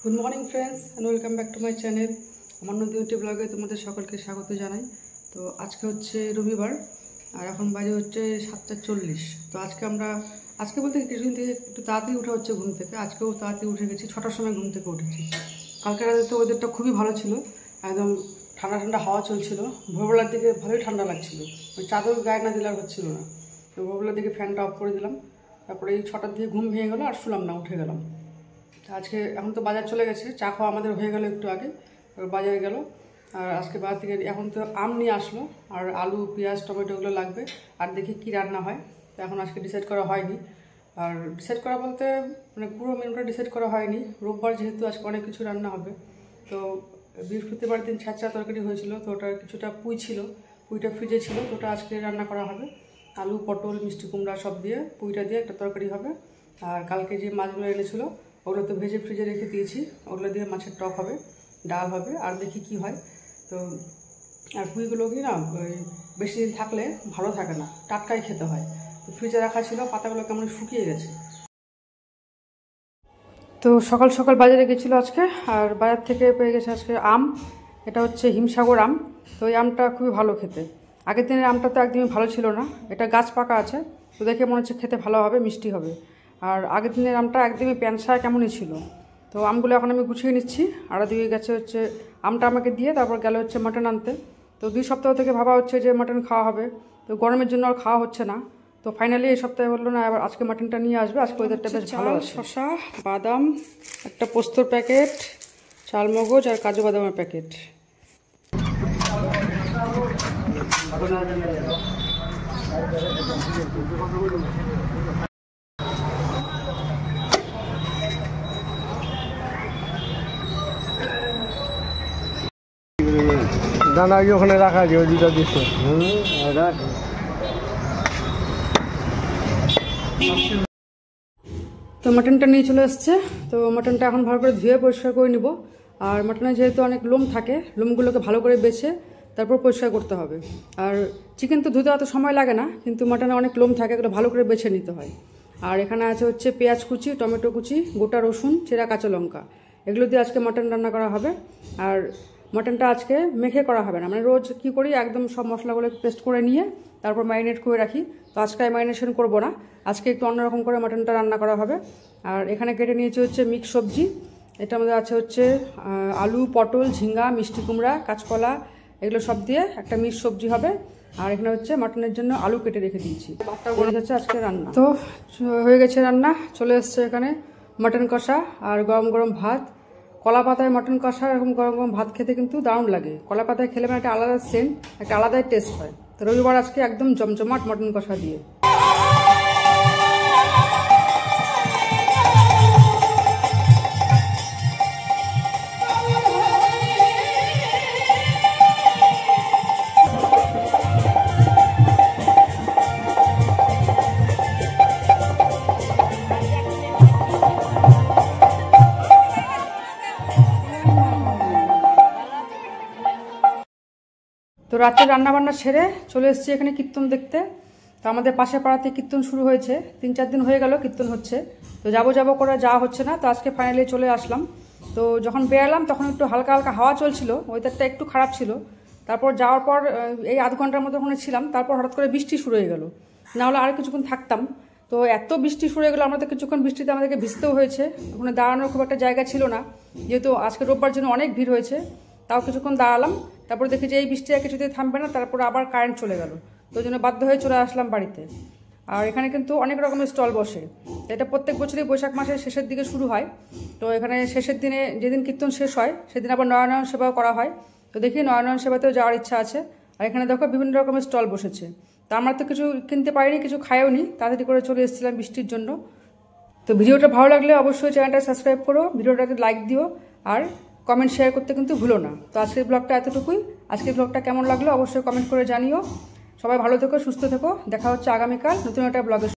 Good morning friends and welcome back to my channel. আমার নতুন একটি ব্লগে তোমাদের সকলকে স্বাগত জানাই। তো আজকে হচ্ছে রবিবার আর এখন বাজে হচ্ছে 7:40। তো আজকে বলতে কিছুদিন থেকে একটু তাড়াতাড়ি উঠা হচ্ছে ঘুম থেকে। আজকেও তাড়াতাড়ি উঠে গেছি, 6টার সময় ঘুম থেকে উঠেছি। কালকে রাতে তো ওয়েদারটা খুবই ভালো ছিল, একদম ঠান্ডা ঠান্ডা হাওয়া চলছিল। ভোরবেলার দিকে ভালোই ঠান্ডা লাগছিল, ওই চাদর গায়ে না দিলে আর হচ্ছিল না। তো ভোরবেলার দিকে ফ্যানটা অফ করে দিলাম, তারপরে এই 6টার দিকে ঘুম ভেঙে গেলো আর শুলাম না, উঠে গেলাম। আজকে এখন তো বাজার চলে গেছে, চা খাওয়া আমাদের হয়ে গেল একটু আগে, বাজারে গেল। আর আজকে বাজার থেকে এখন তো আম নিয়ে আসলো, আর আলু পেঁয়াজ টমেটো ওগুলো লাগবে। আর দেখি কি রান্না হয়, তো এখন আজকে ডিসাইড করা হয়নি। আর ডিসাইড করা বলতে মানে পুরো মেনুটা ডিসাইড করা হয়নি। রোববার যেহেতু আজকে অনেক কিছু রান্না হবে। তো বৃহস্পতিবার দিন ছ্যাঁচা তরকারি হয়েছিল, তো ওটা কিছুটা পুঁই ছিল, পুঁইটা ফ্রিজে ছিল, তো ওটা আজকে রান্না করা হবে। আলু পটল মিষ্টি কুমড়া সব দিয়ে পুঁইটা দিয়ে একটা তরকারি হবে। আর কালকে যে মাছগুলো এনেছিল ওগুলো তো ভেজে ফ্রিজে রেখে দিয়েছি, ওগুলো দিয়ে মাছের টক হবে, ডাল হবে, আর দেখি কি হয়। তো আর পুঁইগুলো কি না ওই বেশি দিন থাকলে ভালো থাকে না, টাটকাই খেতে হয়। তো ফ্রিজে রাখা ছিল, পাতাগুলো কেমন শুকিয়ে গেছে। তো সকাল সকাল বাজারে গেছিলো আজকে, আর বাজার থেকে পেয়ে গেছে আজকে আম। এটা হচ্ছে হিমসাগর আম। তো এই আমটা খুবই ভালো খেতে। আগের দিনের আমটা তো একদমই ভালো ছিল না, এটা গাছ পাকা আছে, তো দেখে মনে হচ্ছে খেতে ভালো হবে, মিষ্টি হবে। আর আগের দিনের আমটা একদমই প্যানসা কেমনই ছিল। তো আমগুলো এখন আমি গুছিয়ে নিচ্ছি। আর ওদিকে গেছে হচ্ছে আমটা আমাকে দিয়ে, তারপর গেল হচ্ছে মাটন আনতে। তো 2 সপ্তাহ থেকে ভাবা হচ্ছে যে মাটন খাওয়া হবে, তো গরমের জন্য আর খাওয়া হচ্ছে না। তো ফাইনালি এই সপ্তাহে বললো না, আবার আজকে মাটনটা নিয়ে আসবে। আজকে ওয়েদারটা বেশ ভালো আছে। শসা, বাদাম, একটা পোস্তর প্যাকেট, চালমগজ আর কাজু বাদামের প্যাকেট। দানা কি ওখানে রাখা আছে, ওই দুটো দিচ্ছে। তো মাটনটা নিয়ে চলে এসছে। তো মাটনটা এখন ভালো করে ধুয়ে পরিষ্কার করে নিব। আর মাটনে যেহেতু অনেক লোম থাকে, লোমগুলোকে ভালো করে বেছে তারপর পরিষ্কার করতে হবে। আর চিকেন তো ধুতে অত সময় লাগে না, কিন্তু মাটনে অনেক লোম থাকে, এগুলো ভালো করে বেছে নিতে হয়। আর এখানে আছে হচ্ছে পেঁয়াজ কুচি, টমেটো কুচি, গোটা রসুন, চেরা কাঁচা লঙ্কা, এগুলো দিয়ে আজকে মাটন রান্না করা হবে। আর মাটনটা আজকে মেখে করা হবে না, মানে রোজ কি করি একদম সব মশলাগুলো পেস্ট করে নিয়ে তারপর ম্যারিনেট করে রাখি। তো আজকে ম্যারিনেশন করবো না, আজকে একটু অন্যরকম করে মাটনটা রান্না করা হবে। আর এখানে কেটে নিয়েছি হচ্ছে মিক্স সবজি। এটা আমাদের আছে হচ্ছে আলু পটল ঝিঙ্গা মিষ্টি কুমড়া কাঁচকলা, এগুলো সব দিয়ে একটা মিক্স সবজি হবে। আর এখানে হচ্ছে মাটনের জন্য আলু কেটে রেখে দিয়েছি। হয়ে যাচ্ছে আজকে রান্না। তো হয়ে গেছে রান্না, চলে এসছে এখানে মাটন কষা আর গরম গরম ভাত। কলা পাতায় মাটন কষা এরকম গরম গরম ভাত খেতে কিন্তু দারুণ লাগে। কলা পাতায় খেলে মানে একটা আলাদা সেন্ট, একটা আলাদাই টেস্ট হয়। তো রবিবার আজকে একদম জমজমাট মাটন কষা দিয়ে। তো রাত্রে রান্নাবান্না সেরে চলে এসেছি এখানে কীর্তন দেখতে। তো আমাদের পাশের পাড়াতে কীর্তন শুরু হয়েছে, 3-4 দিন হয়ে গেল কীর্তন হচ্ছে। তো যাবো করে যাওয়া হচ্ছে না, তো আজকে ফাইনালি চলে আসলাম। তো যখন বেরালাম তখন একটু হালকা হালকা হাওয়া চলছিল, ওয়েদারটা একটু খারাপ ছিল। তারপর যাওয়ার পর এই আধ ঘন্টার মতো ওখানে ছিলাম, তারপর হঠাৎ করে বৃষ্টি শুরু হয়ে গেল, না হলে আর কিছুক্ষণ থাকতাম। তো এত বৃষ্টি শুরু হয়ে গেলো, আমরা তো কিছুক্ষণ বৃষ্টিতে আমাদেরকে ভিজতেও হয়েছে। ওখানে দাঁড়ানোর খুব একটা জায়গা ছিল না, যেহেতু আজকে রোববার জন্য অনেক ভিড় হয়েছে। তাও কিছুক্ষণ দাঁড়ালাম, তারপর দেখি যে এই বৃষ্টি আর কিছুতেই থামবে না, তারপর আবার কারেন্ট চলে গেল। তো ওই জন্য বাধ্য হয়ে চলে আসলাম বাড়িতে। আর এখানে কিন্তু অনেক রকমের স্টল বসে, এটা প্রত্যেক বছরই বৈশাখ মাসের শেষের দিকে শুরু হয়। তো এখানে শেষের দিনে যেদিন কীর্তন শেষ হয় সেদিন আবার নয়নায়ণ সেবাও করা হয়। তো দেখি নয়নায়ণ সেবাতেও যাওয়ার ইচ্ছা আছে। আর এখানে দেখো বিভিন্ন রকমের স্টল বসেছে। তা আমরা তো কিছু কিনতে পারিনি, কিছু খাইও নি, তাড়াতাড়ি করে চলে এসেছিলাম বৃষ্টির জন্য। তো ভিডিওটা ভালো লাগলে অবশ্যই চ্যানেলটা সাবস্ক্রাইব করো, ভিডিওটাকে লাইক দিও, আর কমেন্ট শেয়ার করতে কিন্তু ভুলো না। তো আজকের ব্লগটা এতটুকুই। আজকের ব্লগটা কেমন লাগলো অবশ্যই কমেন্ট করে জানিও। সবাই ভালো থেকো, সুস্থ থেকো, দেখা হচ্ছে আগামীকাল নতুন একটা ব্লগে।